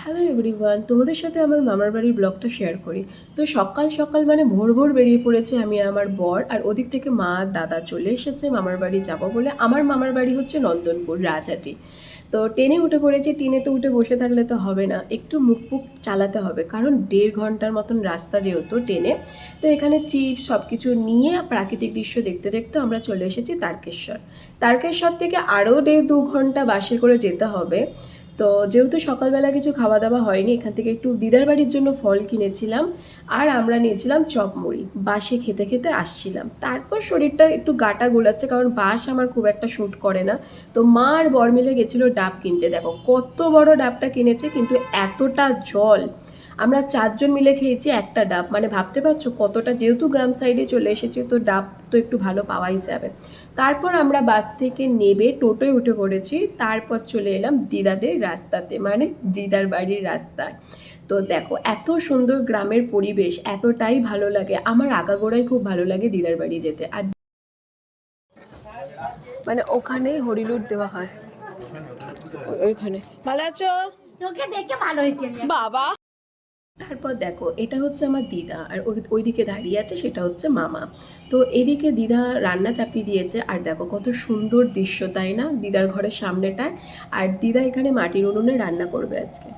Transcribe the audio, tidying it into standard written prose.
Hello everyone, তোমাদের সাথে আমার মামার বাড়ির ব্লগটা শেয়ার করি। তো সকাল সকাল মানে ভোর ভোর বেরিয়ে পড়েছে আমি আমার বর, আর ওদিক থেকে মা দাদা চলে এসেছে মামার বাড়ি যাবো বলে। আমার মামার বাড়ি হচ্ছে নন্দনপুর রাজহাটি। তো ট্রেনে উঠে পড়েছি। ট্রেনে তো উঠে বসে থাকলে তো হবে না, একটু মুখ ফুক চালাতে হবে, কারণ 1.5 ঘন্টার মতন রাস্তা যেহেতু ট্রেনে। তো এখানে চিপস সব কিছু নিয়ে প্রাকৃতিক দৃশ্য দেখতে দেখতে আমরা চলে এসেছি তারকেশ্বর। তারকেশ্বর থেকে আরও 1.5-2 ঘন্টা বাসে করে যেতে হবে। তো যেহেতু সকালবেলা কিছু খাওয়া দাওয়া হয়নি, এখান থেকে একটু দিদার বাড়ির জন্য ফল কিনেছিলাম, আর আমরা নিয়েছিলাম চপ মুড়ি। বাসে খেতে খেতে আসছিলাম, তারপর শরীরটা একটু গাটা গোলাচ্ছে, কারণ বাস আমার খুব একটা শ্যুট করে না। তো মা আর বর মিলে গেছিলো ডাব কিনতে। দেখো কত বড় ডাবটা কিনেছে, কিন্তু এতটা জল। আমরা 4জন মিলে খেয়েছি একটা ডাব, মানে ভাবতে পারছো কতটা। যেহেতু গ্রাম সাইডে চলে এসেছি, তো ডাব তো একটু ভালো পাওয়াই যাবে। তারপর আমরা বাস থেকে নেবে টোটোয় উঠে পড়েছি। তারপর চলে এলাম দিদাদের রাস্তাতে, মানে দিদার বাড়ির রাস্তায়। তো দেখো এত সুন্দর গ্রামের পরিবেশ, এতটাই ভালো লাগে আমার। আগাগোড়াই খুব ভালো লাগে দিদার বাড়ি যেতে। আর মানে ওখানেই হরিলুট দেওয়া হয়, ওইখানে। ভালো আছো? তোকে দেখে ভালো হয়েছে বাবা। তারপর দেখো এটা হচ্ছে আমার দিদা, আর ওইদিকে দাঁড়িয়ে আছে সেটা হচ্ছে মামা। তো এদিকে দিদা রান্না চাপিয়ে দিয়েছে, আর দেখো কত সুন্দর দৃশ্য, তাই না, দিদার ঘরের সামনেটায়। আর দিদা এখানে মাটির উনুনে রান্না করবে আজকে।